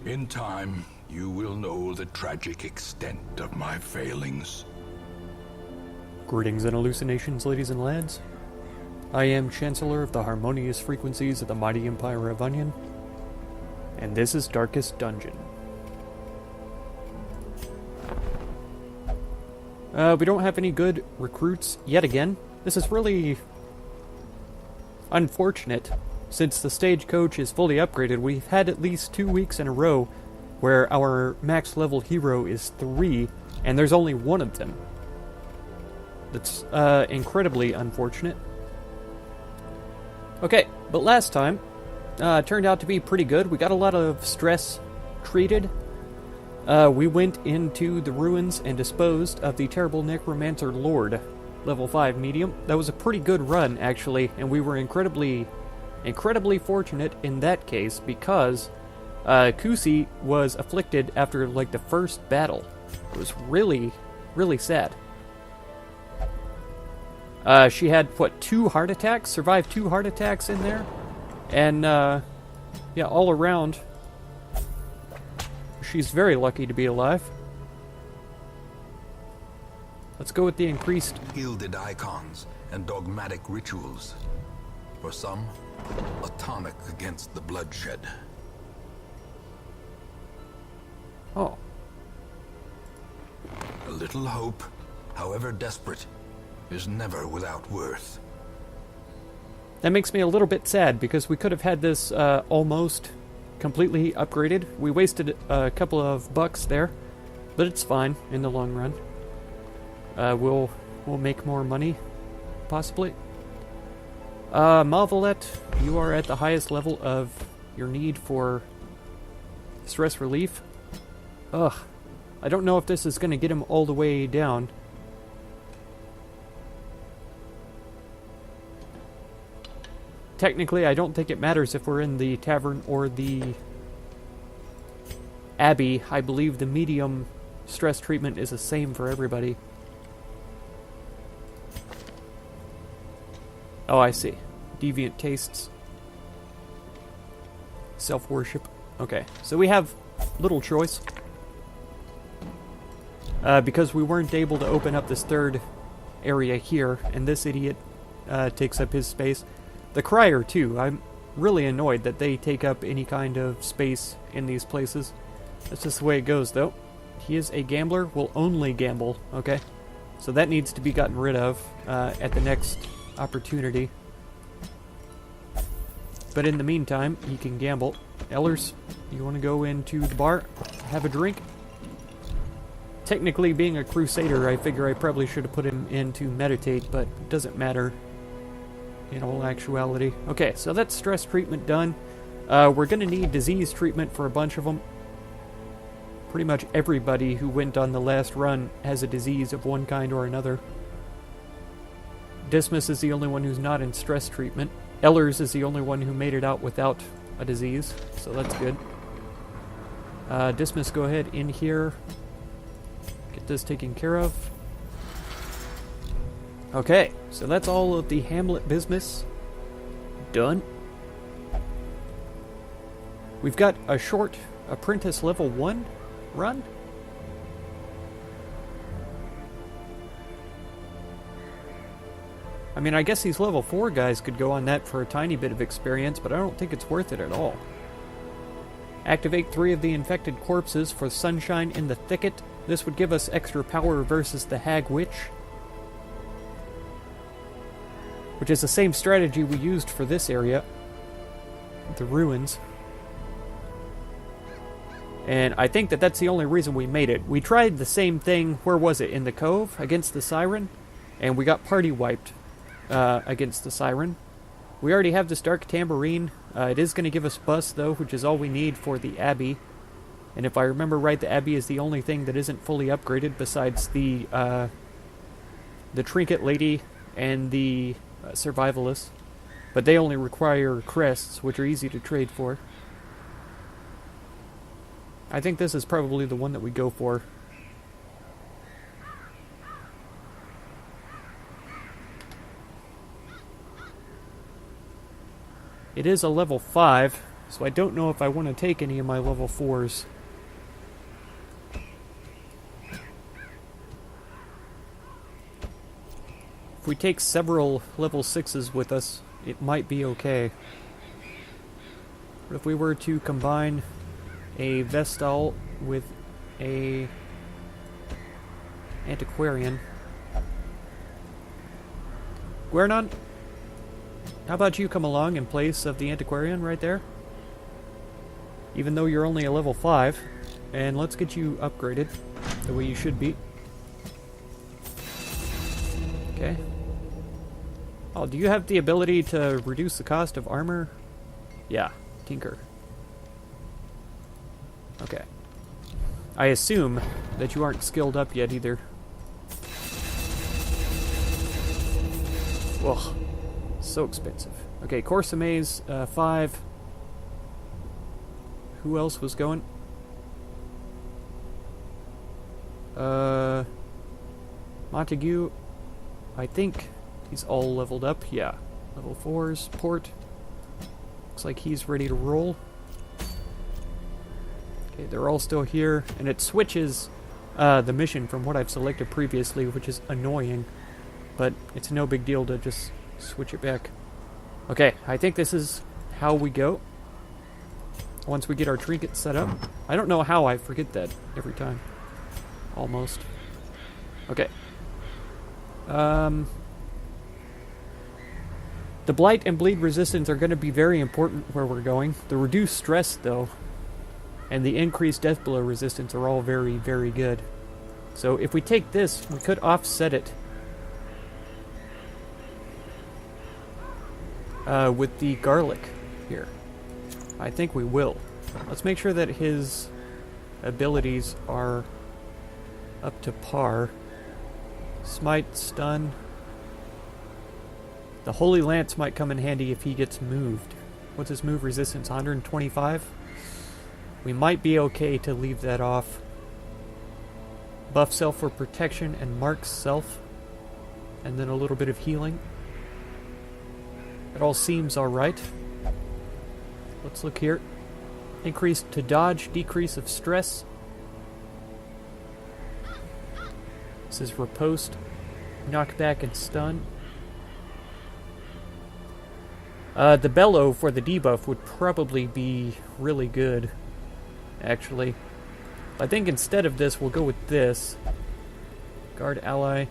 In time, you will know the tragic extent of my failings. Greetings and hallucinations, ladies and lads. I am Chancellor of the Harmonious Frequencies of the Mighty Empire of Onion, and this is Darkest Dungeon. We don't have any good recruits yet again. This is really unfortunate. Since the stagecoach is fully upgraded, we've had at least 2 weeks in a row where our max level hero is 3, and there's only one of them. That's incredibly unfortunate. Okay, but last time turned out to be pretty good. We got a lot of stress treated. We went into the ruins and disposed of the terrible Necromancer Lord, level 5 medium. That was a pretty good run, actually, and we were incredibly fortunate in that case because Kusi was afflicted after, like, the first battle. It was really, really sad. She had, 2 heart attacks? Survived 2 heart attacks in there. And, yeah, all around, she's very lucky to be alive. Let's go with the increased... Gilded icons and dogmatic rituals. For some, a tonic against the bloodshed. Oh. A little hope, however desperate, is never without worth. That makes me a little bit sad, because we could have had this almost completely upgraded. We wasted a couple of bucks there, but it's fine in the long run. We'll make more money, possibly. Malvolette, you are at the highest level of your need for stress relief. Ugh. I don't know if this is going to get him all the way down. Technically, I don't think it matters if we're in the tavern or the abbey. I believe the medium stress treatment is the same for everybody. Oh, I see. Deviant tastes. Self-worship. Okay, so we have little choice. Because we weren't able to open up this third area here, and this idiot takes up his space. The Crier, too. I'm really annoyed that they take up any kind of space in these places. That's just the way it goes, though. He is a gambler, will only gamble, okay? So that needs to be gotten rid of at the next opportunity. But in the meantime, he can gamble. Ellers, you want to go into the bar, have a drink? Technically, being a crusader, I figure I probably should have put him in to meditate, but it doesn't matter in all actuality. Okay, so that's stress treatment done. We're going to need disease treatment for a bunch of them. Pretty much everybody who went on the last run has a disease of one kind or another. Dismas is the only one who's not in stress treatment. Ellers is the only one who made it out without a disease, so that's good. Dismas, go ahead in here. Get this taken care of. Okay, so that's all of the Hamlet business done. We've got a short apprentice level 1 run. I mean, I guess these level 4 guys could go on that for a tiny bit of experience, but I don't think it's worth it at all. Activate 3 of the infected corpses for Sunshine in the Thicket. This would give us extra power versus the Hag Witch, which is the same strategy we used for this area, the ruins. And I think that that's the only reason we made it. We tried the same thing, where was it, in the Cove, against the Siren, and we got party wiped against the Siren. We already have this Dark Tambourine. It is going to give us Bus, though, which is all we need for the Abbey. And if I remember right, the Abbey is the only thing that isn't fully upgraded besides the Trinket Lady and the Survivalist. But they only require crests, which are easy to trade for. I think this is probably the one that we go for. It is a level 5, So I don't know if I want to take any of my level 4s. If we take several level 6s with us, it might be okay. But if we were to combine a Vestal with a Antiquarian... Guernon, how about you come along in place of the Antiquarian right there? Even though you're only a level 5. And let's get you upgraded the way you should be. Okay. Oh, do you have the ability to reduce the cost of armor? Yeah, Tinker. Okay. I assume that you aren't skilled up yet either. Ugh. So expensive. Okay, Course Maze, 5. Who else was going? Montague, I think he's all leveled up. Yeah, level 4s. Port, looks like he's ready to roll. Okay, they're all still here, and it switches the mission from what I've selected previously, which is annoying, but it's no big deal to just switch it back. Okay, I think this is how we go. Once we get our trinket set up. I don't know how I forget that every time. Almost. Okay. The blight and bleed resistance are going to be very important where we're going. The reduced stress, though, and the increased death blow resistance are all very, very good. So if we take this, we could offset it with the garlic here. I think we will. Let's make sure that his abilities are up to par. Smite, stun. The Holy Lance might come in handy if he gets moved. What's his move resistance? 125? We might be okay to leave that off. Buff self for protection and marks self. And then a little bit of healing. It all seems alright. Let's look here. Increase to dodge, decrease of stress. This is riposte, knockback, and stun. The bellow for the debuff would probably be really good, actually. I think instead of this, we'll go with this. Guard ally.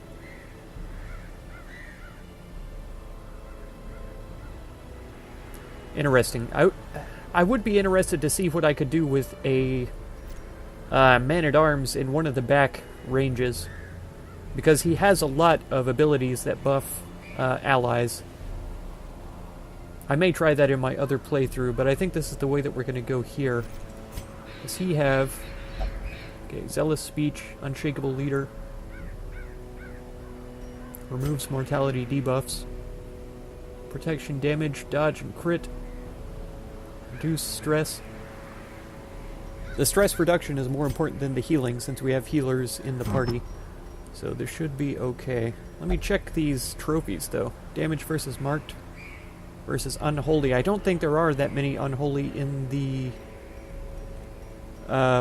Interesting. I would be interested to see what I could do with a man-at-arms in one of the back ranges, because he has a lot of abilities that buff allies. I may try that in my other playthrough, but I think this is the way that we're going to go here. Does he have... Okay, Zealous Speech, Unshakable Leader. Removes mortality debuffs. Protection, damage, dodge, and crit. Reduce stress. The stress reduction is more important than the healing, since we have healers in the party. So this should be okay. Let me check these trophies, though. Damage versus marked versus unholy. I don't think there are that many unholy in the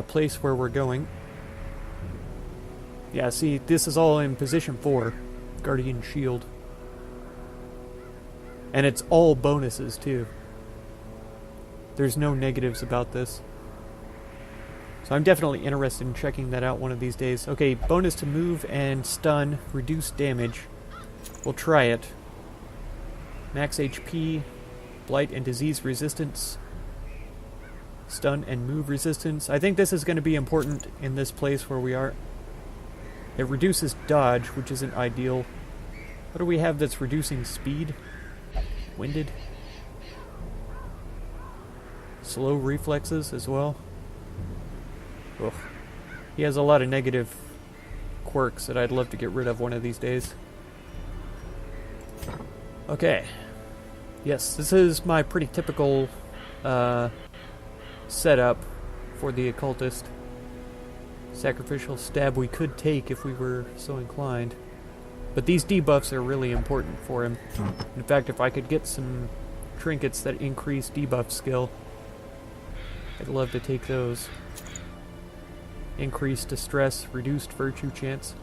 place where we're going. Yeah, see, this is all in position 4. Guardian Shield. And it's all bonuses, too. There's no negatives about this. So I'm definitely interested in checking that out one of these days. Okay, bonus to move and stun, reduce damage. We'll try it. Max HP, blight and disease resistance, stun and move resistance. I think this is going to be important in this place where we are. It reduces dodge, which isn't ideal. What do we have that's reducing speed? Winded. Slow reflexes as well. Ugh. He has a lot of negative quirks that I'd love to get rid of one of these days. Okay. Yes, this is my pretty typical setup for the occultist. Sacrificial stab we could take if we were so inclined. But these debuffs are really important for him. In fact, if I could get some trinkets that increase debuff skill, I'd love to take those. Increased distress, reduced virtue chance.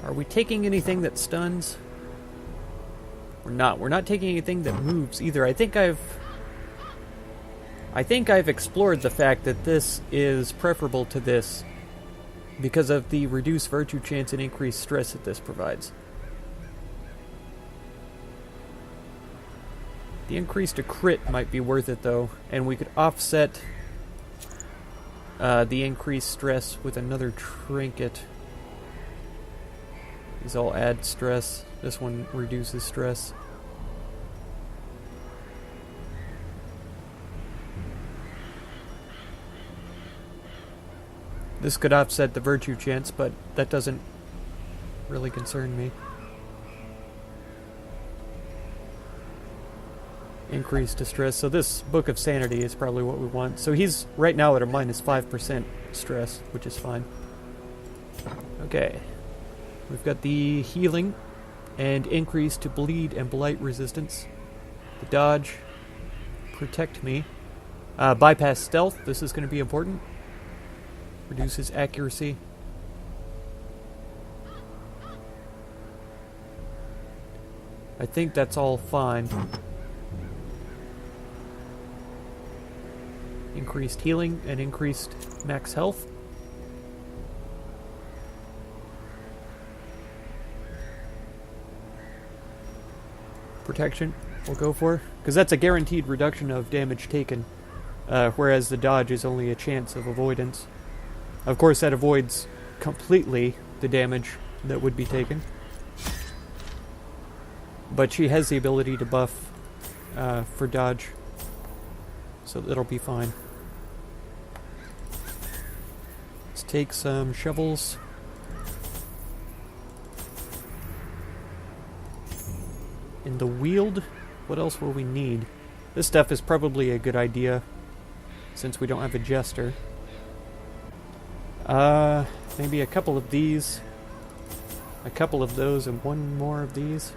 Are we taking anything that stuns? We're not. We're not taking anything that moves either. I think I've explored the fact that this is preferable to this because of the reduced virtue chance and increased stress that this provides. The increase to crit might be worth it though, and we could offset the increased stress with another trinket. These all add stress. This one reduces stress. This could offset the virtue chance, but that doesn't really concern me. Increased distress. So this Book of Sanity is probably what we want. So he's right now at a minus 5% stress, which is fine. Okay. We've got the healing and increase to bleed and blight resistance. The dodge. Protect me. Bypass stealth. This is going to be important. Reduces accuracy. I think that's all fine. Increased healing and increased max health. Protection we'll go for, because that's a guaranteed reduction of damage taken, whereas the dodge is only a chance of avoidance. Of course, that avoids completely the damage that would be taken. But she has the ability to buff for dodge, so that'll be fine. Let's take some shovels. In the Weald, what else will we need? This stuff is probably a good idea, since we don't have a jester. Maybe a couple of these, a couple of those, and one more of these.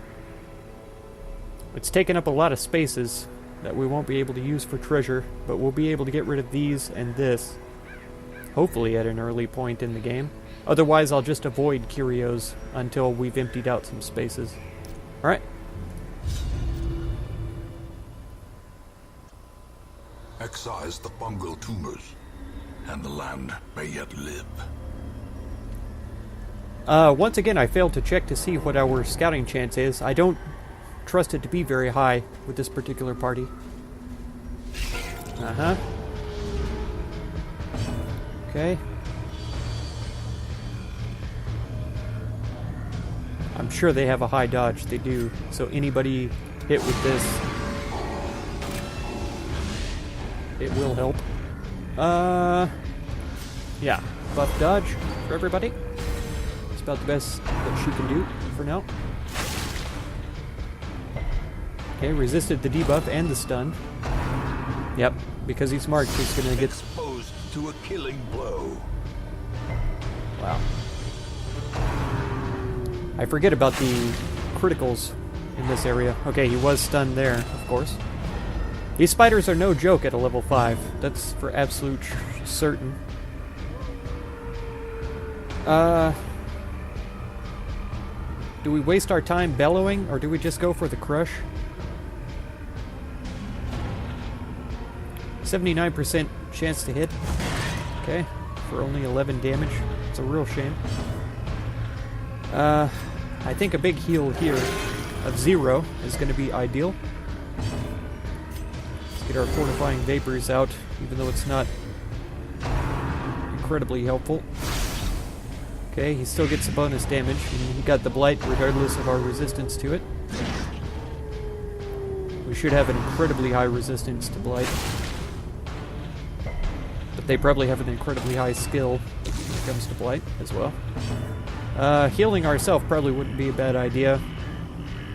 It's taken up a lot of spaces that we won't be able to use for treasure, but we'll be able to get rid of these and this, hopefully at an early point in the game. Otherwise, I'll just avoid curios until we've emptied out some spaces. Alright. Excise the fungal tumors, and the land may yet live. Once again, I failed to check to see what our scouting chance is. I don't trust it to be very high with this particular party. Uh-huh. Okay. I'm sure they have a high dodge. They do. So anybody hit with this, it will help. Yeah. Buff dodge for everybody. It's about the best that she can do for now. Okay, resisted the debuff and the stun. Yep, because he's marked, he's gonna get exposed to a killing blow. Wow. I forget about the criticals in this area. Okay, he was stunned there, of course. These spiders are no joke at a level 5. That's for absolute certain. Do we waste our time bellowing, or do we just go for the crush? 79% chance to hit. Okay, for only 11 damage. It's a real shame. I think a big heal here of 0 is going to be ideal. Let's get our fortifying vapors out, even though it's not incredibly helpful. Okay, he still gets a bonus damage, and he got the blight regardless of our resistance to it. We should have an incredibly high resistance to blight. But they probably have an incredibly high skill when it comes to blight as well. Healing ourselves probably wouldn't be a bad idea.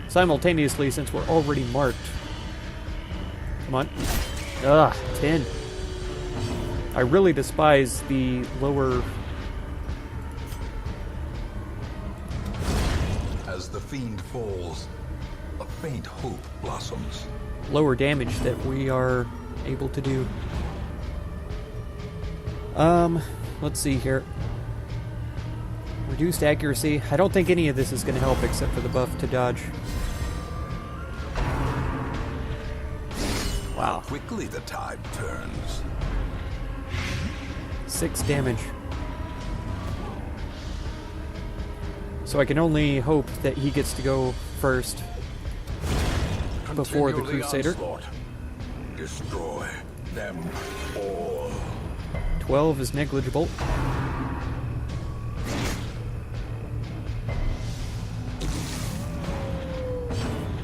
Simultaneously, since we're already marked. Come on. Ugh, 10. I really despise the lower As the fiend falls, a faint hope blossoms. Lower damage that we are able to do. Let's see here. Reduced accuracy. I don't think any of this is going to help except for the buff to dodge. Wow. How quickly the tide turns. 6 damage. So I can only hope that he gets to go first before the Continue Crusader. onslaught. Destroy them all. 12 is negligible.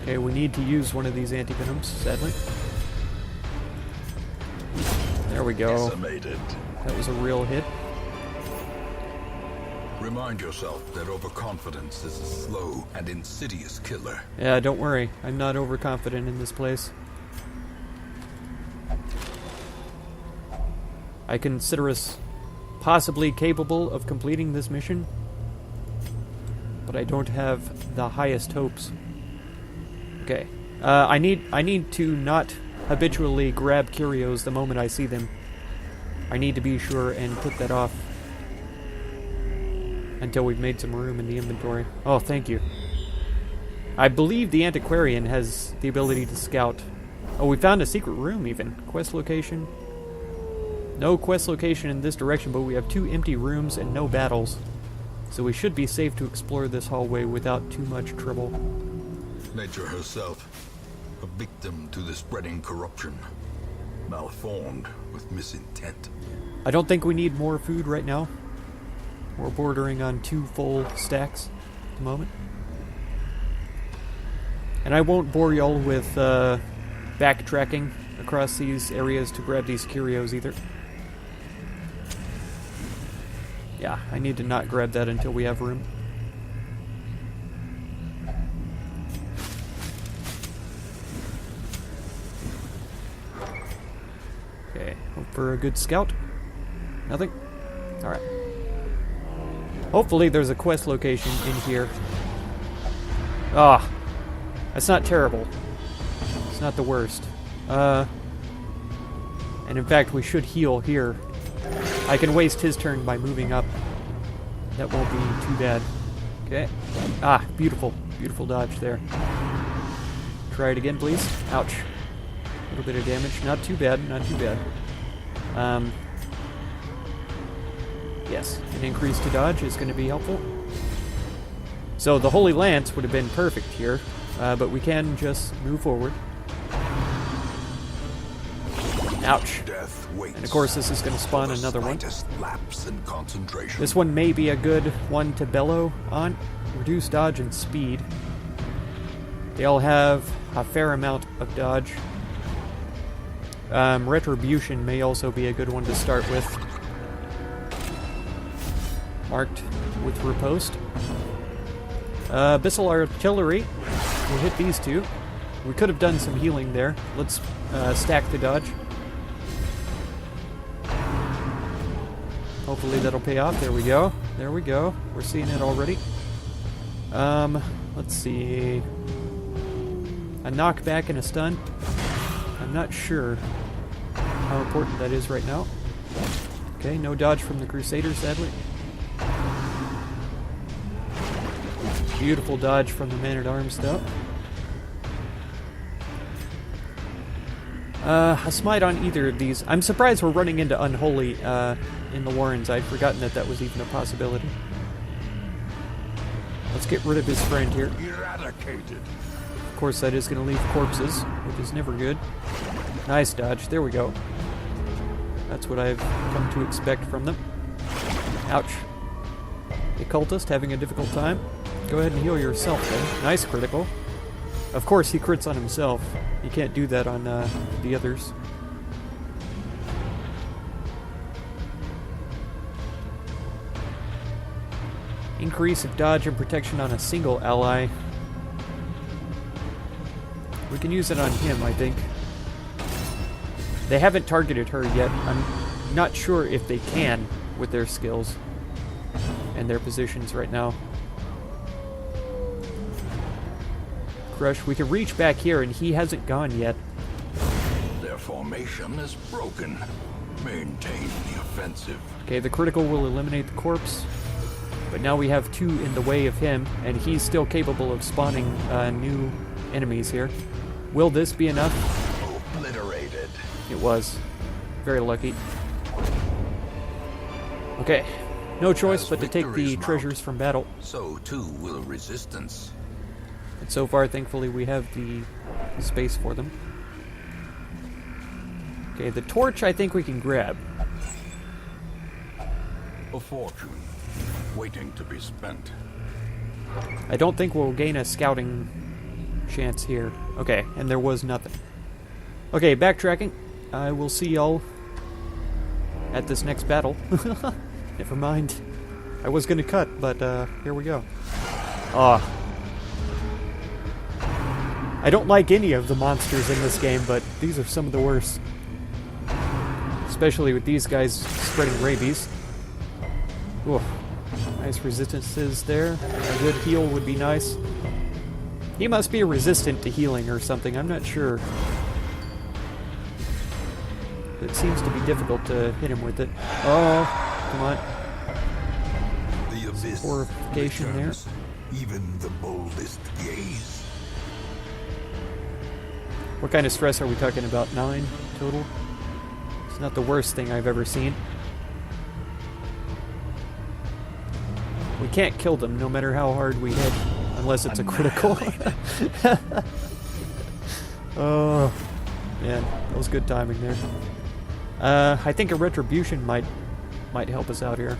Okay, we need to use one of these antivenoms, sadly. There we go. Decimated. That was a real hit. Remind yourself that overconfidence is a slow and insidious killer. Yeah, don't worry. I'm not overconfident in this place. I consider us possibly capable of completing this mission, but I don't have the highest hopes. Okay. I need to not habitually grab curios the moment I see them. I need to be sure and put that off until we've made some room in the inventory. Oh, thank you. I believe the antiquarian has the ability to scout. Oh, we found a secret room even. Quest location. No quest location in this direction, but we have 2 empty rooms and no battles. So we should be safe to explore this hallway without too much trouble. Nature herself, a victim to the spreading corruption, malformed with misintent. I don't think we need more food right now. We're bordering on 2 full stacks at the moment. And I won't bore y'all with backtracking across these areas to grab these curios either. Yeah, I need to not grab that until we have room. Okay, hope for a good scout. Nothing? Alright. Hopefully there's a quest location in here. Ah, that's not terrible. It's not the worst. And in fact, we should heal here. I can waste his turn by moving up. That won't be too bad. Okay. Ah, beautiful. Beautiful dodge there. Try it again, please. Ouch. A little bit of damage. Not too bad, not too bad. Yes, an increase to dodge is going to be helpful. So the Holy Lance would have been perfect here, but we can just move forward. Ouch. And of course this is going to spawn another one. This one may be a good one to bellow on. Reduce dodge and speed. They all have a fair amount of dodge. Retribution may also be a good one to start with. Marked with riposte. Abyssal Artillery. We'll hit these 2. We could have done some healing there. Let's stack the dodge. Hopefully that'll pay off. There we go. There we go. We're seeing it already. Let's see. A knockback and a stun. I'm not sure how important that is right now. Okay, no dodge from the Crusader, sadly. Beautiful dodge from the Man-at-Arms, though. A smite on either of these. I'm surprised we're running into Unholy in the Warrens. I'd forgotten that was even a possibility. Let's get rid of his friend here. Eradicated. Of course, that is going to leave corpses, which is never good. Nice dodge. There we go. That's what I've come to expect from them. Ouch. The cultist having a difficult time. Go ahead and heal yourself then. Nice critical. Of course, he crits on himself. You can't do that on the others. Increase of dodge and protection on a single ally. We can use it on him, I think. They haven't targeted her yet. I'm not sure if they can with their skills and their positions right now. crush. We can reach back here, and he hasn't gone yet. Their formation is broken. Maintain the offensive. Okay, the critical will eliminate the corpse. But now we have 2 in the way of him, and he's still capable of spawning new enemies here. Will this be enough? Obliterated. It was. Very lucky. Okay. No choice but to take the victories treasures mount, from battle. So too will resistance. And so far, thankfully, we have the space for them. Okay, the torch I think we can grab. A fortune waiting to be spent. I don't think we'll gain a scouting chance here. Okay, and there was nothing. Okay, backtracking. I will see y'all at this next battle. Never mind. I was gonna cut, but here we go. I don't like any of the monsters in this game, but these are some of the worst. Especially with these guys spreading rabies. Oof. Nice resistances there. A good heal would be nice. He must be resistant to healing or something, I'm not sure. It seems to be difficult to hit him with it. Oh, come on. The abyss Fortification there. returns, even the boldest gaze. What kind of stress are we talking about? 9 total? It's not the worst thing I've ever seen. We can't kill them no matter how hard we hit, unless it's a critical. Oh, man, that was good timing there. I think a retribution might help us out here.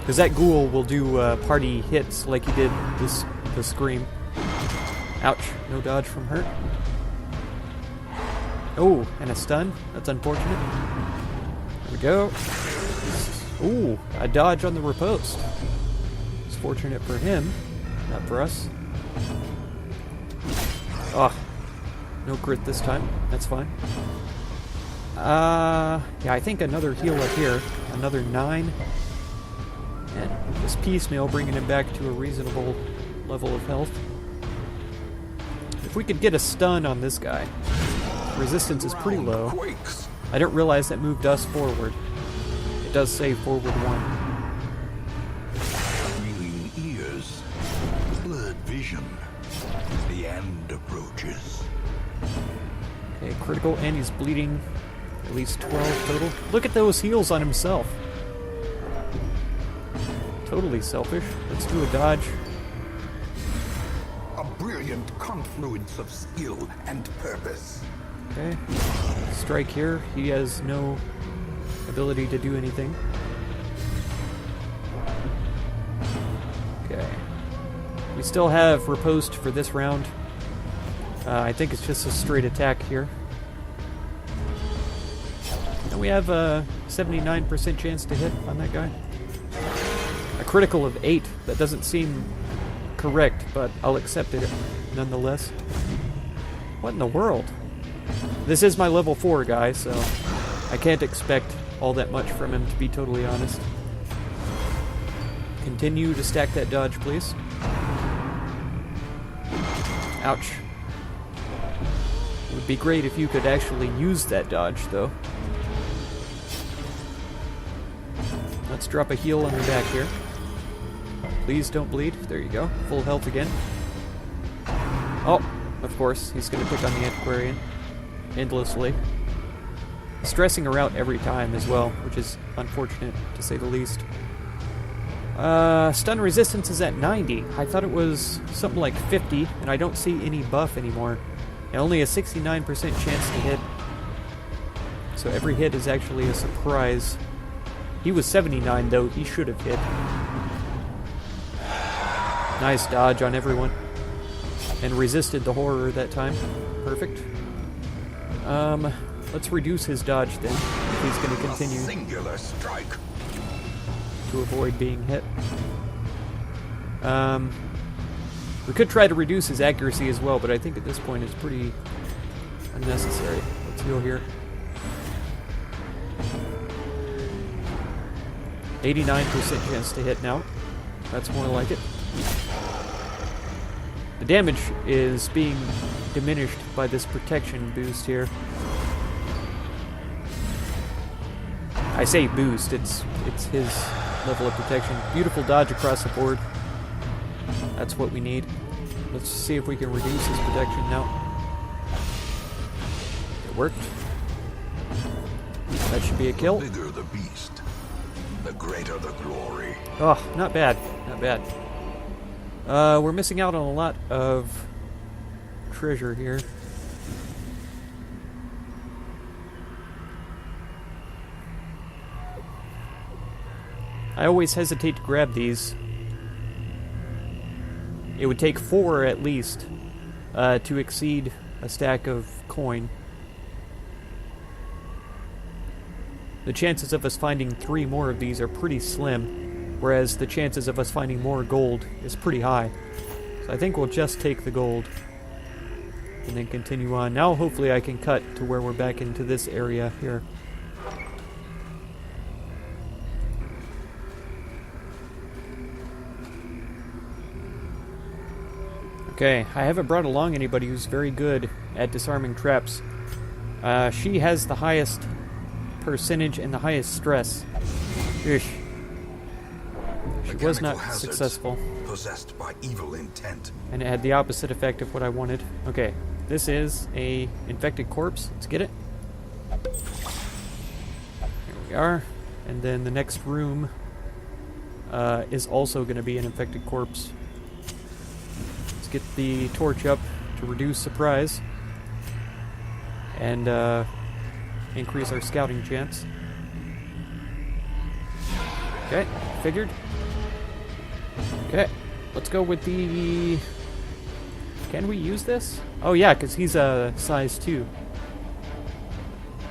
Because that ghoul will do party hits like he did the scream. Ouch, no dodge from her. Oh, and a stun. That's unfortunate. There we go. Ooh, a dodge on the riposte. It's fortunate for him, not for us. Ah, no crit this time. That's fine. Yeah, I think another heal up here. Another 9. And this piecemeal bringing him back to a reasonable level of health. If we could get a stun on this guy. Resistance is pretty low. Quakes. I didn't realize that moved us forward. It does say forward 1. Ringing ears. Blurred vision. The end approaches. Okay, critical, and he's bleeding at least 12 total. Look at those heals on himself. Totally selfish. Let's do a dodge. A brilliant confluence of skill and purpose. Okay. Strike here. He has no ability to do anything. Okay. We still have riposte for this round. I think it's just a straight attack here. And we have a 79% chance to hit on that guy. A critical of 8. That doesn't seem correct, but I'll accept it nonetheless. What in the world? This is my level 4 guy, so I can't expect all that much from him, to be totally honest. Continue to stack that dodge, please. Ouch. It would be great if you could actually use that dodge, though. Let's drop a heal on the back here. Please don't bleed. There you go. Full health again. Oh, of course, he's going to pick on the Antiquarian endlessly. Stressing her out every time as well, which is unfortunate, to say the least. Stun resistance is at 90. I thought it was something like 50, and I don't see any buff anymore. And only a 69% chance to hit. So every hit is actually a surprise. He was 79, though. He should have hit. Nice dodge on everyone. And resisted the horror that time. Perfect. Let's reduce his dodge then, if he's going to continue. A singular strike. To avoid being hit. We could try to reduce his accuracy as well, but I think at this point it's pretty unnecessary. Let's heal here. 89% chance to hit now. That's more like it. The damage is being diminished by this protection boost here. I say boost, it's his level of protection. Beautiful dodge across the board. That's what we need. Let's see if we can reduce his protection now. It worked. That should be a kill. The bigger the beast, the greater the glory. Oh, not bad. Not bad. We're missing out on a lot of treasure here. I always hesitate to grab these. It would take 4 at least to exceed a stack of coin. The chances of us finding 3 more of these are pretty slim, whereas the chances of us finding more gold is pretty high. So I think we'll just take the gold and then continue on. Now hopefully I can cut to where we're back into this area here. Okay, I haven't brought along anybody who's very good at disarming traps. She has the highest percentage and the highest stress. Ish. She was not successful. Possessed by evil intent. And it had the opposite effect of what I wanted. Okay, this is a infected corpse. Let's get it. Here we are. And then the next room is also going to be an infected corpse. Let's get the torch up to reduce surprise. And increase our scouting chance. Okay, figured. Okay, let's go with the... Can we use this? Oh yeah, because he's a size 2.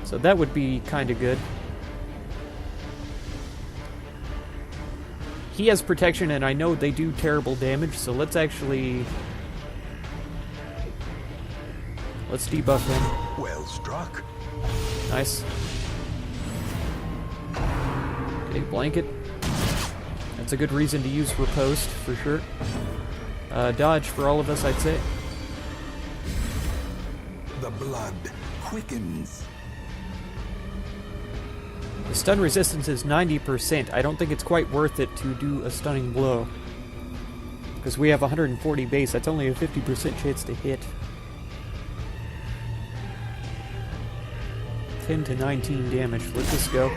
So that would be kind of good. He has protection, and I know they do terrible damage, so let's actually... Let's debuff him. Well struck. Nice. Okay, blanket. That's a good reason to use riposte, for sure. Dodge for all of us, I'd say. The blood quickens. The stun resistance is 90%. I don't think it's quite worth it to do a stunning blow. Because we have 140 base, that's only a 50% chance to hit. 10 to 19 damage. Let this go.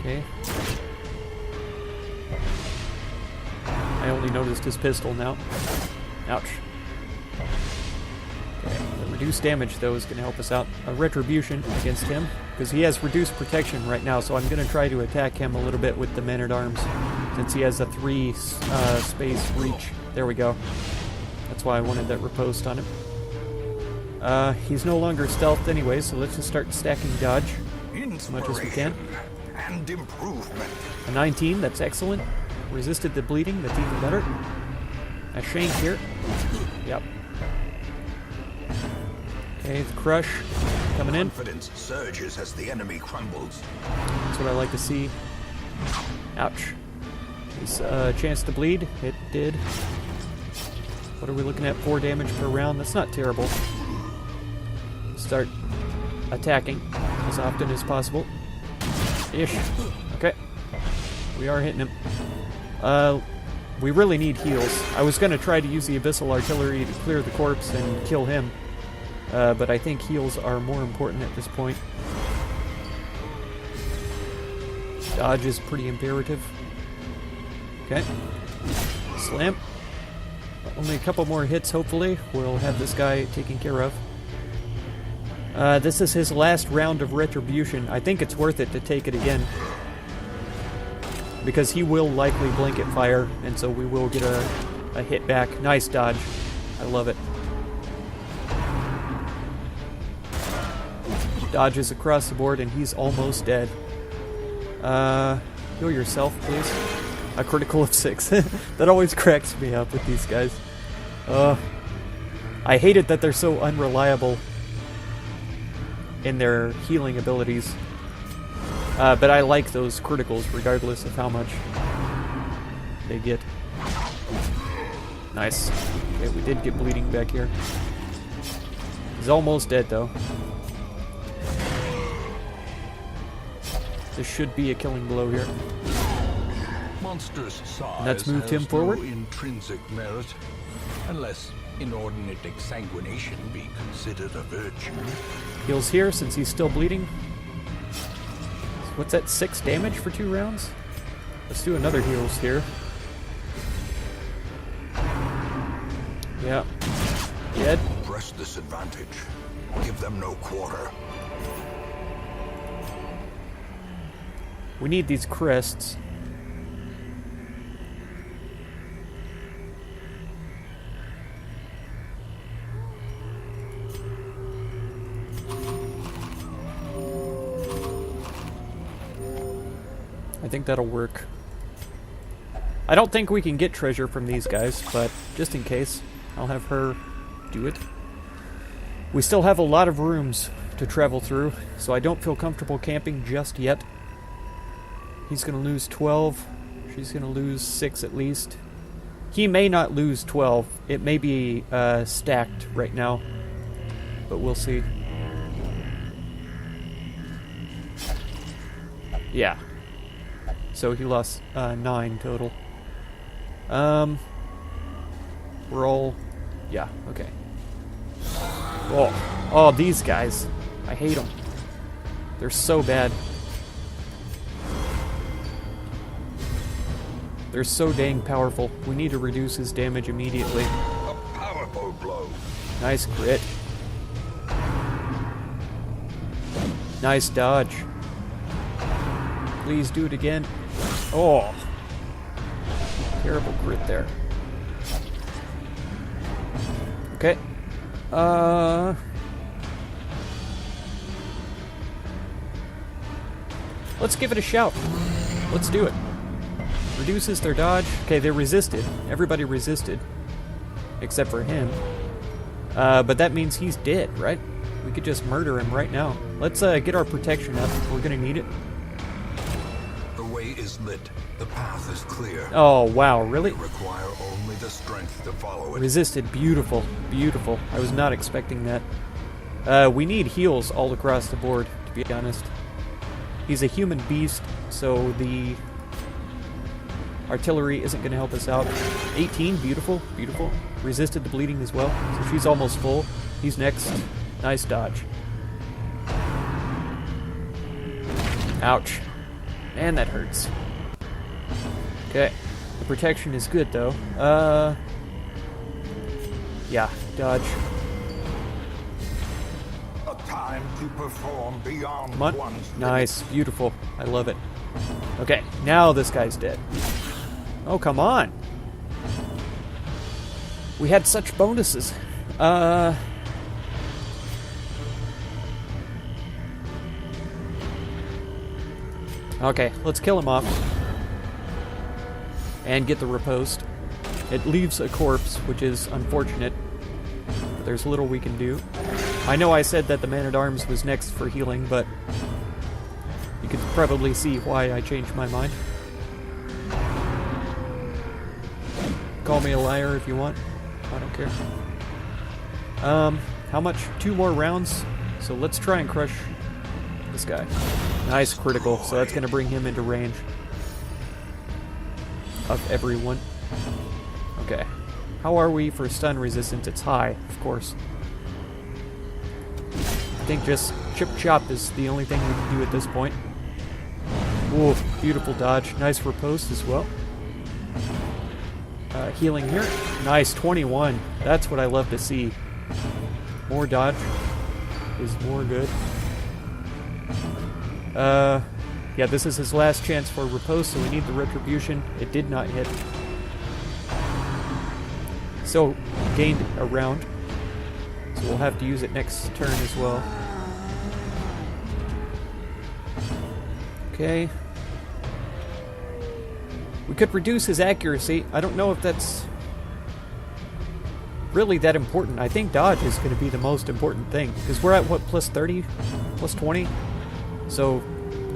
Okay. I only noticed his pistol now. Ouch. Okay. The reduced damage, though, is going to help us out. A retribution against him, because he has reduced protection right now, so I'm going to try to attack him a little bit with the man-at-arms, since he has a 3 space reach. There we go. That's why I wanted that riposte on him. He's no longer stealthed anyway, so let's just start stacking dodge as much as we can. And improvement. A 19, that's excellent. Resisted the bleeding, that's even better. A shank here. Yep. Okay, the crush coming in. Confidence surges as the enemy crumbles. That's what I like to see. Ouch. His chance to bleed, it did. What are we looking at? 4 damage per round. That's not terrible. Start attacking as often as possible. Ish. Okay. We are hitting him. We really need heals. I was going to try to use the Abyssal Artillery to clear the corpse and kill him. But I think heals are more important at this point. Dodge is pretty imperative. Okay. Slam. Only a couple more hits, hopefully. We'll have this guy taken care of. This is his last round of retribution. I think it's worth it to take it again. Because he will likely blanket fire, and so we will get a hit back. Nice dodge. I love it. Dodges across the board, and he's almost dead. Heal yourself, please. A critical of 6. That always cracks me up with these guys. I hate it that they're so unreliable in their healing abilities. But I like those criticals regardless of how much they get. Nice. Okay, we did get bleeding back here. He's almost dead, though. This should be a killing blow here. Monstrous size Let's move has Tim forward. no intrinsic merit, unless inordinate exsanguination be considered a virtue. Heals here since he's still bleeding. What's that, 6 damage for 2 rounds? Let's do another heals here. Yeah. Dead. Press this advantage. Give them no quarter. We need these crests. I think that'll work. I don't think we can get treasure from these guys, but just in case, I'll have her do it. We still have a lot of rooms to travel through, so I don't feel comfortable camping just yet. He's going to lose 12. She's going to lose 6 at least. He may not lose 12. It may be stacked right now, but we'll see. Yeah. So he lost 9 total. We're all... Yeah, okay. Oh, these guys. I hate them. They're so bad. They're so dang powerful. We need to reduce his damage immediately. A powerful blow. Nice crit. Nice dodge. Please do it again. Oh. Terrible crit there. Okay. Let's give it a shout. Let's do it. Reduces their dodge. Okay, they resisted. Everybody resisted. Except for him. But that means he's dead, right? We could just murder him right now. Let's get our protection up. We're gonna need it. The way is lit. The path is clear. Oh, wow, really? You require only the strength to follow it. Resisted. Beautiful. Beautiful. I was not expecting that. We need heals all across the board, to be honest. He's a human beast, so the artillery isn't going to help us out. 18. Beautiful. Beautiful. Resisted the bleeding as well, so she's almost full. He's next. Nice dodge. Ouch. Man, that hurts. Okay. The protection is good, though. Yeah, dodge. A time to perform beyond Come on. one's Nice. Beautiful. I love it. Okay, now this guy's dead. Oh, come on. We had such bonuses. Okay, let's kill him off. And get the riposte. It leaves a corpse, which is unfortunate. But there's little we can do. I know I said that the man-at-arms was next for healing, but you could probably see why I changed my mind. Call me a liar if you want. I don't care. How much? 2 more rounds? So let's try and crush this guy. Nice critical, so that's going to bring him into range of everyone. Okay. How are we for stun resistance? It's high, of course. I think just chip chop is the only thing we can do at this point. Ooh, beautiful dodge. Nice riposte as well. Healing here. Nice, 21. That's what I love to see. More dodge is more good. Yeah, this is his last chance for riposte, so we need the retribution. It did not hit. So, gained a round. So we'll have to use it next turn as well. Okay. We could reduce his accuracy. I don't know if that's really that important. I think dodge is going to be the most important thing. Because we're at, what, plus 30? Plus 20? So,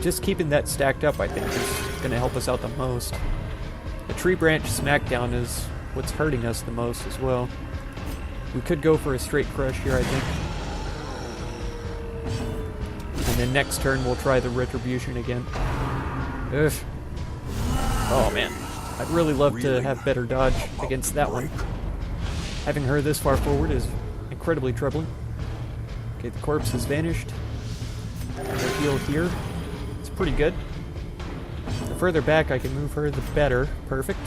just keeping that stacked up, I think, is going to help us out the most. The tree branch smackdown is what's hurting us the most as well. We could go for a straight crush here, I think. And then next turn we'll try the retribution again. Ugh. Oh man, I'd really love to have better dodge against that one. Having her this far forward is incredibly troubling. Okay, the corpse has vanished. And the heal here. It's pretty good. The further back I can move her, the better. Perfect.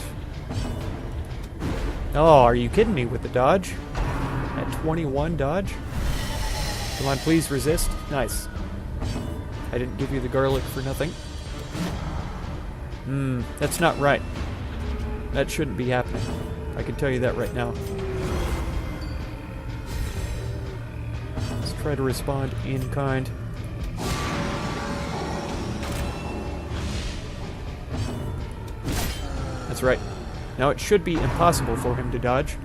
Oh, are you kidding me with the dodge? At 21 dodge? Come on, please resist. Nice. I didn't give you the garlic for nothing. That's not right. That shouldn't be happening. I can tell you that right now. Let's try to respond in kind. That's right. Now it should be impossible for him to dodge.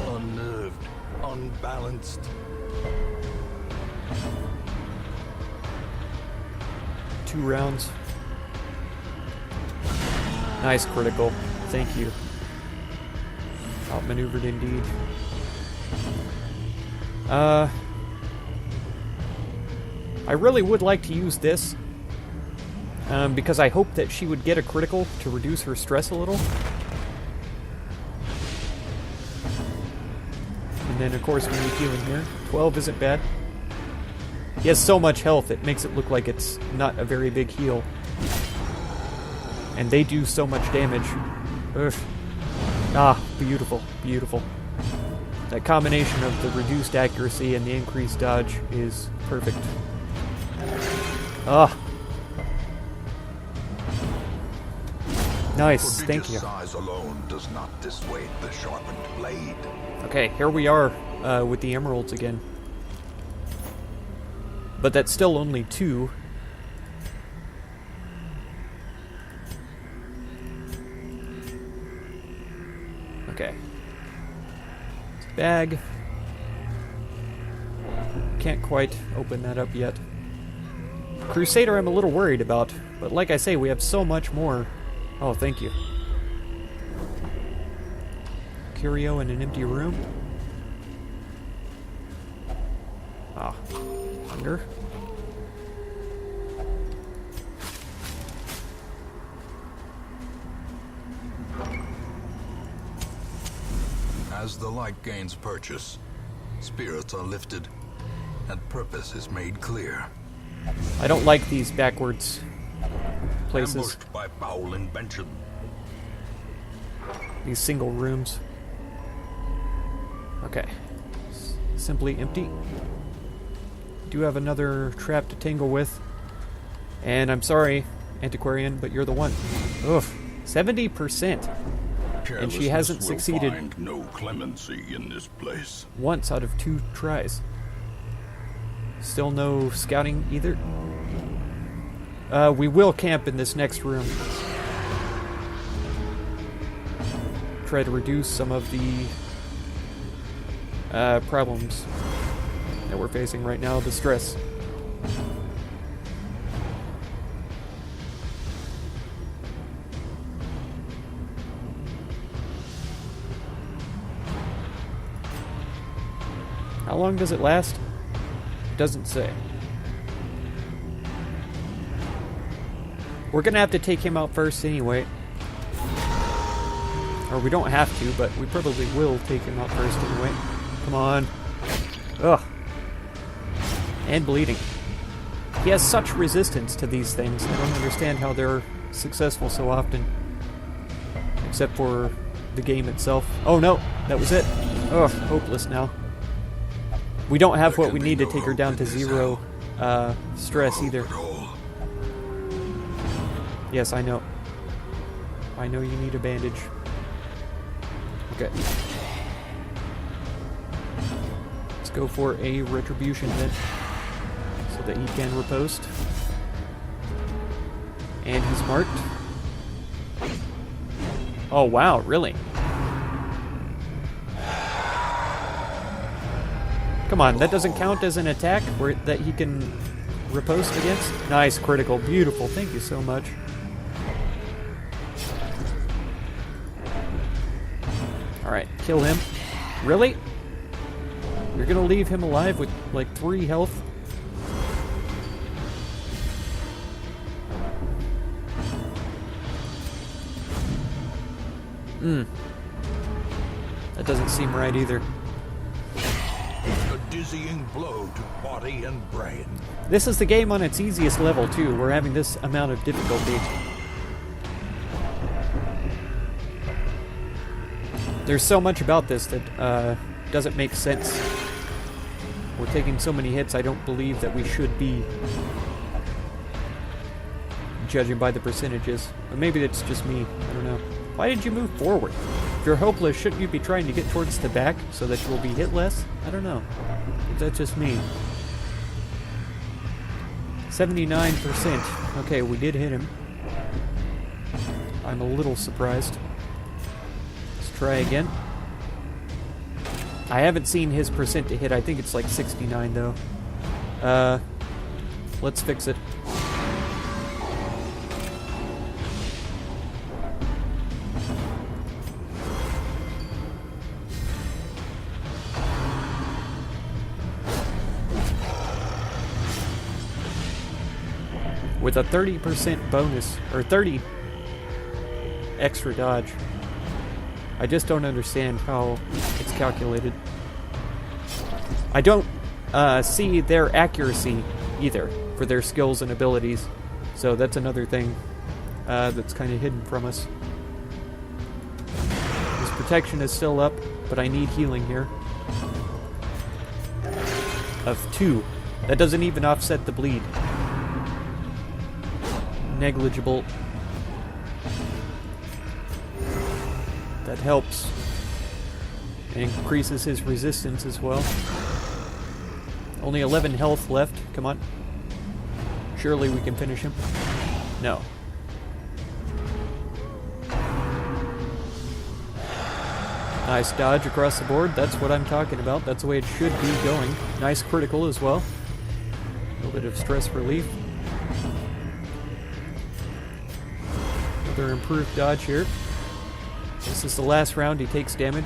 Unnerved, unbalanced. 2 rounds. Nice critical. Thank you. Outmaneuvered indeed. I really would like to use this. Because I hope that she would get a critical to reduce her stress a little. And then, of course, we need healing here. 12 isn't bad. He has so much health, it makes it look like it's not a very big heal. And they do so much damage. Ugh. Ah, beautiful, beautiful. That combination of the reduced accuracy and the increased dodge is perfect. Ah. Nice, thank you. Size alone does not dissuade the sharpened blade. Okay, here we are with the emeralds again. But that's still only 2. Okay. Bag. Can't quite open that up yet. Crusader I'm a little worried about, but like I say, we have so much more. Oh, thank you. Curio in an empty room. Ah, hunger. As the light gains purchase, spirits are lifted, and purpose is made clear. I don't like these backwards places. Ambushed by foul invention. These single rooms. Okay. Simply empty. Do have another trap to tangle with. And I'm sorry, Antiquarian, but you're the one. Ugh. 70%. And she hasn't succeeded. Find no clemency in this place. Once out of 2 tries. Still no scouting either. We will camp in this next room. Try to reduce some of the problems that we're facing right now, the stress. How long does it last? It doesn't say. We're gonna have to take him out first anyway. Or we don't have to, but we probably will take him out first anyway. Come on. Ugh. And bleeding. He has such resistance to these things. I don't understand how they're successful so often. Except for the game itself. Oh no, that was it. Ugh, hopeless now. We don't have what we need to take her down to 0 stress either. Yes, I know. I know you need a bandage. Okay. Let's go for a retribution then. So that he can riposte. And he's marked. Oh wow, really? Come on, that doesn't count as an attack where that he can riposte against? Nice, critical, beautiful, thank you so much. Alright, kill him. Really? You're gonna leave him alive with, like, 3 health? That doesn't seem right either. A dizzying blow to body and brain. This is the game on its easiest level, too. We're having this amount of difficulty. There's so much about this that doesn't make sense. We're taking so many hits, I don't believe that we should be, judging by the percentages. But maybe that's just me. I don't know. Why did you move forward? If you're hopeless, shouldn't you be trying to get towards the back so that you will be hit less? I don't know. Is that just me? 79%. Okay, we did hit him. I'm a little surprised. Let's try again. I haven't seen his percent to hit. I think it's like 69 though. Let's fix it. With a 30% bonus, or 30 extra dodge. I just don't understand how it's calculated. I don't see their accuracy either for their skills and abilities. So that's another thing that's kind of hidden from us. His protection is still up, but I need healing here. Of 2. That doesn't even offset the bleed. Negligible. That helps. It increases his resistance as well. Only 11 health left. Come on. Surely we can finish him. No. Nice dodge across the board. That's what I'm talking about. That's the way it should be going. Nice critical as well. A little bit of stress relief. Another improved dodge here. This is the last round he takes damage.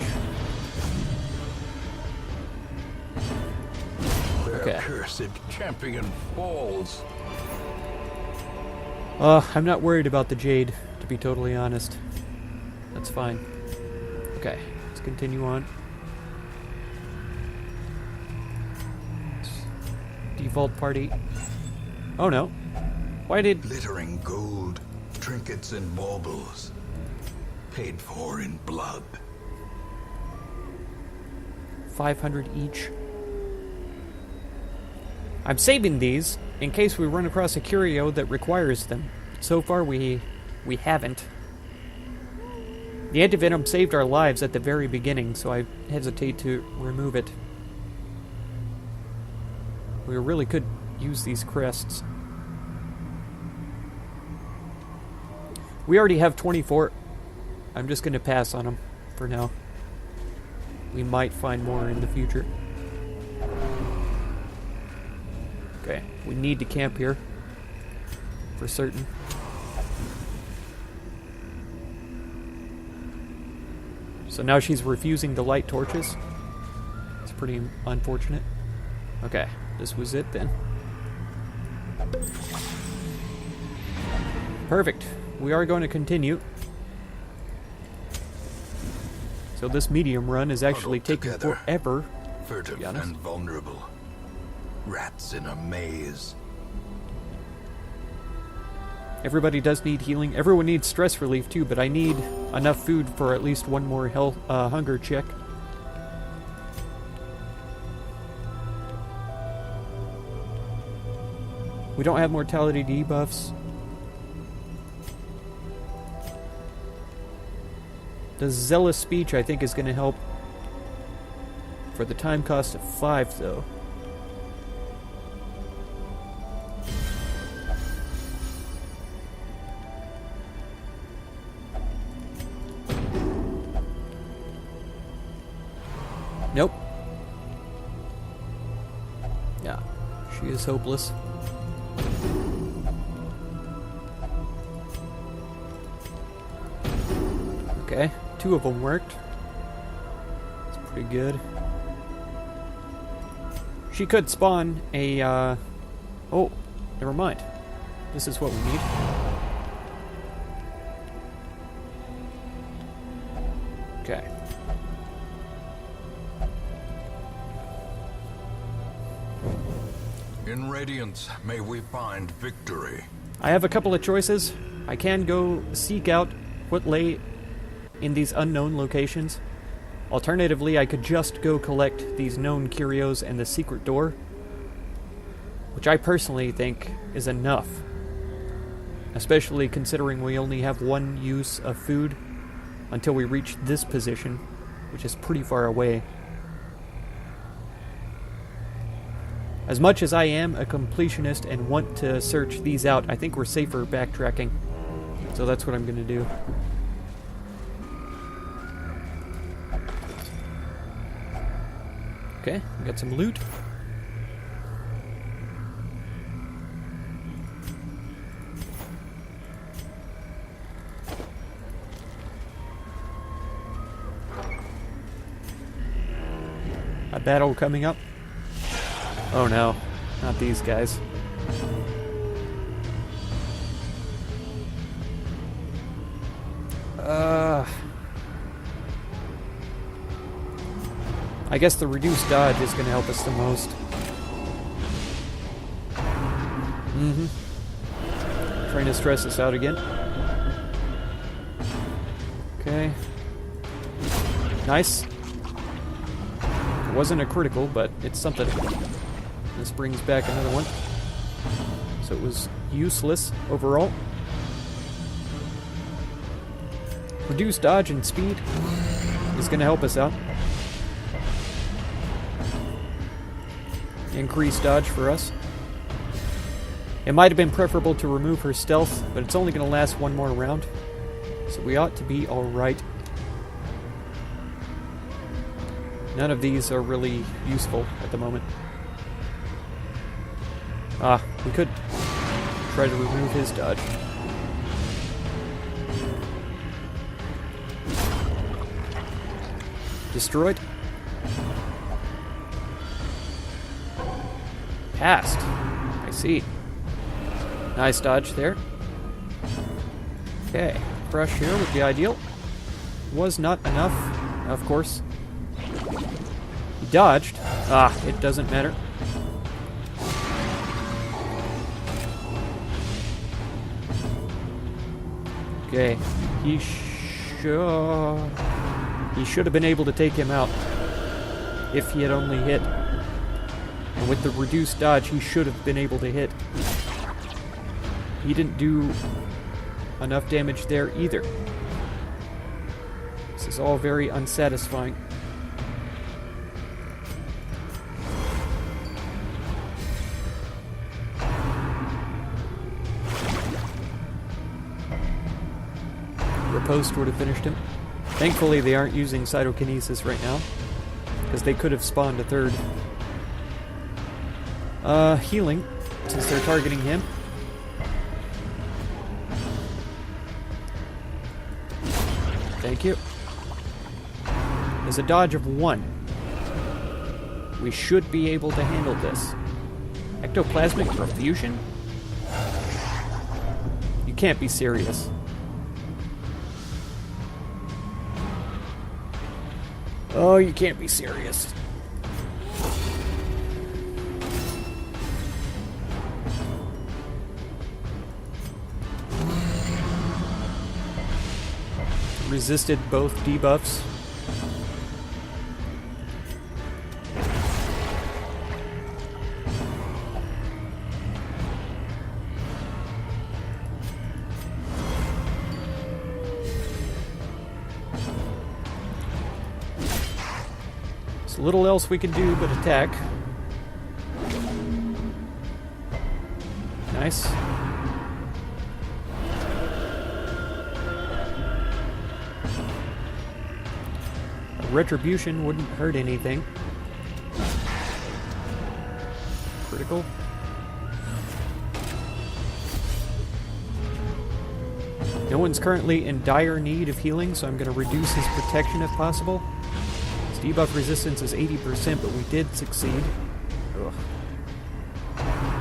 Okay. Cursed champion falls. I'm not worried about the Jade, to be totally honest. That's fine. Okay, let's continue on. Default party. Oh no. Why did... Glittering gold, trinkets and baubles, paid for in blood. 500 each. I'm saving these in case we run across a curio that requires them. So far we haven't. The antivenom saved our lives at the very beginning, so I hesitate to remove it. We really could use these crests. We already have 24. I'm just going to pass on them for now. We might find more in the future. Okay, we need to camp here. For certain. So now she's refusing to light torches. It's pretty unfortunate. Okay, this was it then. Perfect. We are going to continue. So this medium run is actually taking forever. Furtive and vulnerable. Rats in a maze. Everybody does need healing. Everyone needs stress relief too, but I need enough food for at least one more health hunger check. We don't have mortality debuffs. The Zealous Speech, I think, is going to help. For the time cost of 5, though. Nope. Yeah, she is hopeless. Okay, 2 of them worked. Pretty good. She could spawn a, oh, never mind. This is what we need. Okay. In Radiance, may we find victory. I have a couple of choices. I can go seek out what lay in these unknown locations. Alternatively, I could just go collect these known curios and the secret door, which I personally think is enough. Especially considering we only have one use of food until we reach this position, which is pretty far away. As much as I am a completionist and want to search these out, I think we're safer backtracking. So that's what I'm going to do. Okay, we got some loot. A battle coming up. Oh no, not these guys. I guess the reduced dodge is going to help us the most. Trying to stress this out again. Okay. Nice. It wasn't a critical, but it's something. This brings back another one. So it was useless overall. Reduced dodge and speed is going to help us out. Increased dodge for us. It might have been preferable to remove her stealth, but it's only going to last one more round. So we ought to be alright. None of these are really useful at the moment. We could try to remove his dodge. Destroyed. Passed. I see. Nice dodge there. Okay. Crush here would be ideal. Was not enough, of course. He dodged. It doesn't matter. Okay. He should have been able to take him out if he had only hit. And with the reduced dodge, he should have been able to hit. He didn't do enough damage there either. This is all very unsatisfying. Riposte would have finished him. Thankfully, they aren't using cytokinesis right now, because they could have spawned a third. Healing, since they're targeting him. Thank you. There's a dodge of 1. We should be able to handle this. Ectoplasmic perfusion? You can't be serious. Oh, you can't be serious. Resisted both debuffs. There's little else we can do but attack. Nice. Retribution wouldn't hurt anything. Critical. No one's currently in dire need of healing, so I'm going to reduce his protection if possible. His debuff resistance is 80%, but we did succeed. Ugh.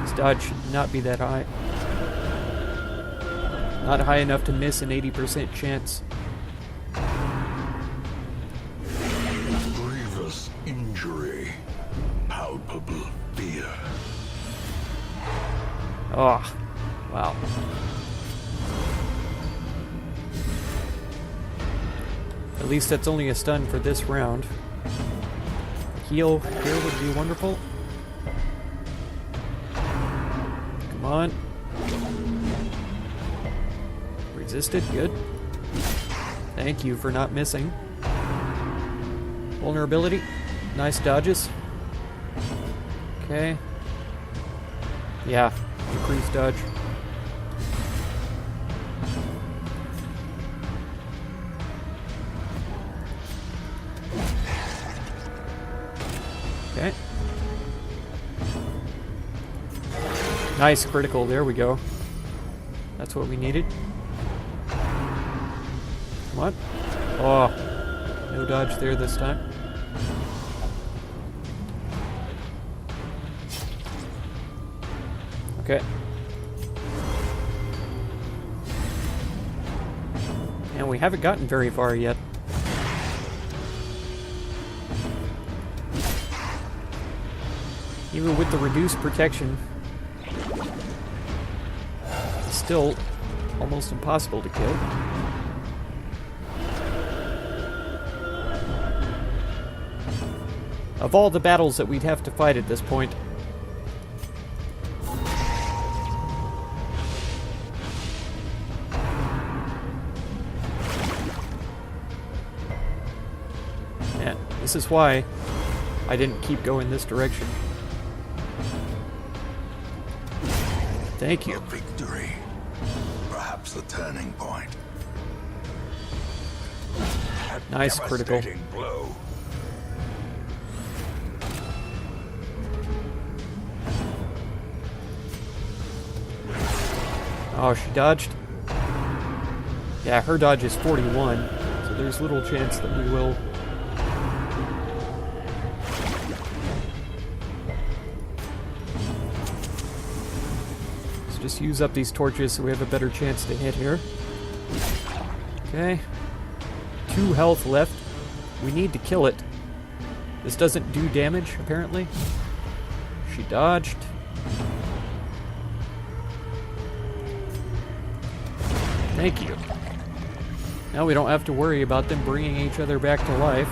His dodge should not be that high. Not high enough to miss an 80% chance. Grievous injury. Palpable fear. Oh, wow. At least that's only a stun for this round. Heal here would be wonderful. Come on. Resisted, good. Thank you for not missing. Vulnerability. Nice dodges. Okay. Yeah, decreased dodge. Okay. Nice critical, there we go. That's what we needed. Come on. Oh, no dodge there this time. Okay. And we haven't gotten very far yet. Even with the reduced protection, it's still almost impossible to kill. Of all the battles that we'd have to fight at this point, this is why I didn't keep going this direction. Thank you. A victory. Perhaps the turning point. Nice critical. Blow. Oh, she dodged. Yeah, her dodge is 41, so there's little chance that we will. Just use up these torches so we have a better chance to hit here. Okay. 2 health left. We need to kill it. This doesn't do damage, apparently. She dodged. Thank you. Now we don't have to worry about them bringing each other back to life.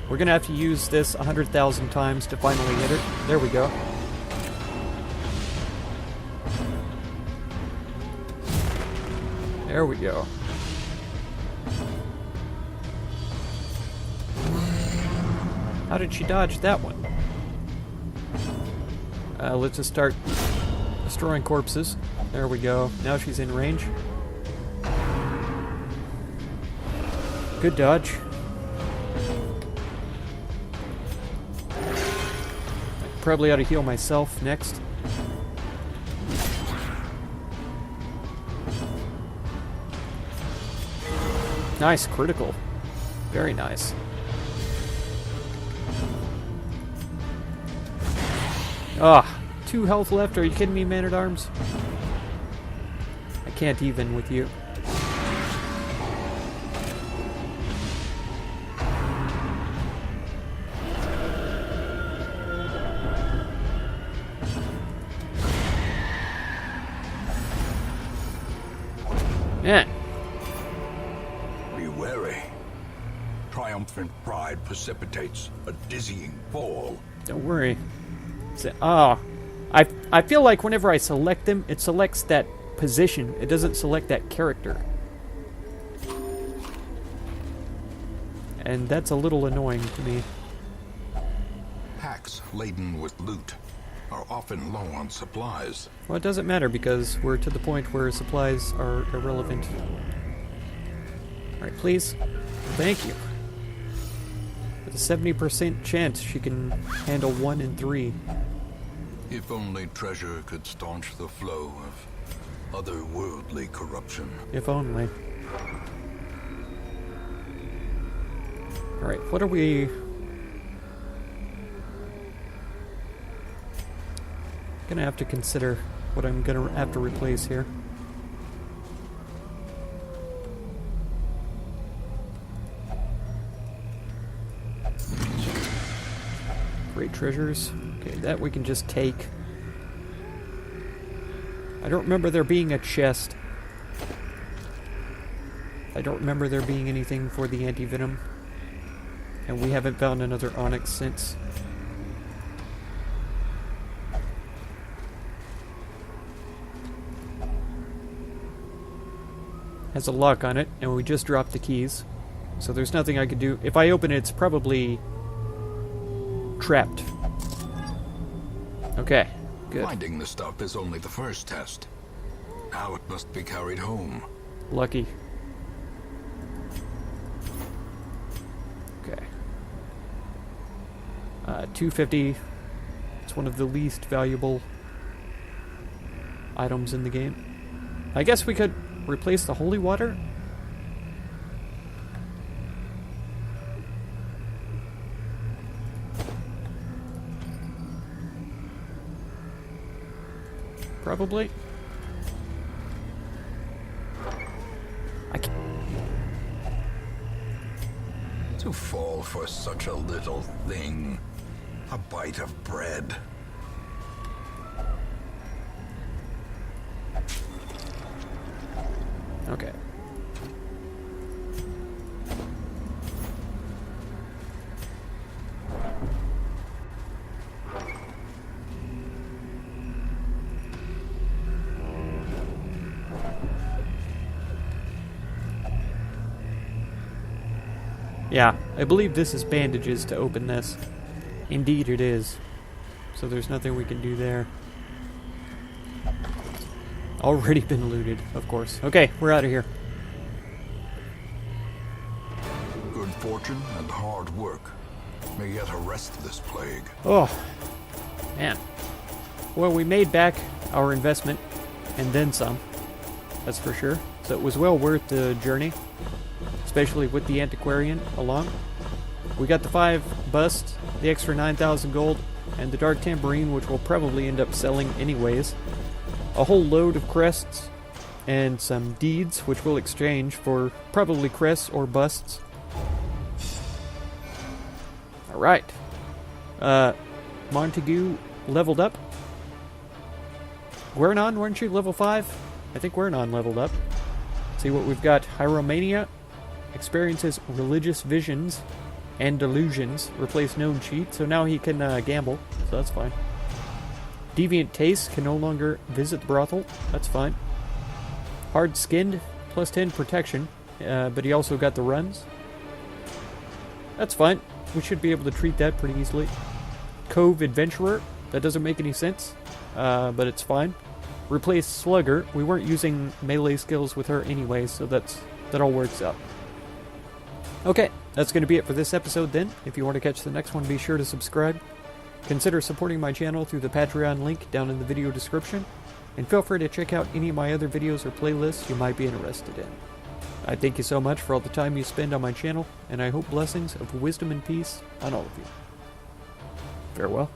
We're gonna have to use this 100,000 times to finally hit her. There we go. There we go. How did she dodge that one? Let's just start destroying corpses. There we go. Now she's in range. Good dodge. Probably ought to heal myself next. Nice critical. Very nice. Ah, 2 health left. Are you kidding me, Man-at-Arms? I can't even with you. Yeah. Be wary. Triumphant pride precipitates a dizzying fall. Don't worry. I feel like whenever I select them, it selects that position. It doesn't select that character. And that's a little annoying to me. Packs laden with loot are often low on supplies. Well, it doesn't matter because we're to the point where supplies are irrelevant. Alright, please. Thank you. With a 70% chance she can handle 1 and 3. If only treasure could staunch the flow of Otherworldly corruption. If only. Alright, what are we... Gonna have to consider what I'm gonna have to replace here. Great treasures. Okay, that we can just take. I don't remember there being a chest. I don't remember there being anything for the anti-venom. And we haven't found another onyx since. Has a lock on it, and we just dropped the keys. So there's nothing I could do. If I open it, it's probably trapped. Okay, good. Finding the stuff is only the first test. Now it must be carried home. Lucky. Okay. 250. It's one of the least valuable items in the game. I guess we could replace the holy water? Probably. I can't. To fall for such a little thing. A bite of bread. Okay. Yeah, I believe this is bandages to open this. Indeed it is. So there's nothing we can do there. Already been looted, of course. Okay, we're out of here. Good fortune and hard work may yet arrest this plague. Oh, man. Well, we made back our investment, and then some. That's for sure. So it was well worth the journey, especially with the antiquarian along. We got the 5 busts, the extra 9,000 gold, and the dark tambourine, which we'll probably end up selling anyways. A whole load of crests, and some deeds, which we'll exchange for probably crests or busts. Alright. Montague leveled up. Guernon, weren't you level 5? I think Guernon leveled up. See what we've got. Hyromania experiences religious visions and delusions. Replace known cheat, so now he can gamble, so that's fine. Deviant Taste can no longer visit the brothel. That's fine. Hard Skinned, plus 10 protection, but he also got the runs. That's fine. We should be able to treat that pretty easily. Cove Adventurer, that doesn't make any sense, but it's fine. Replace Slugger. We weren't using melee skills with her anyway, so that all works out. Okay, that's going to be it for this episode then. If you want to catch the next one, be sure to subscribe. Consider supporting my channel through the Patreon link down in the video description, and feel free to check out any of my other videos or playlists you might be interested in. I thank you so much for all the time you spend on my channel, and I hope blessings of wisdom and peace on all of you. Farewell.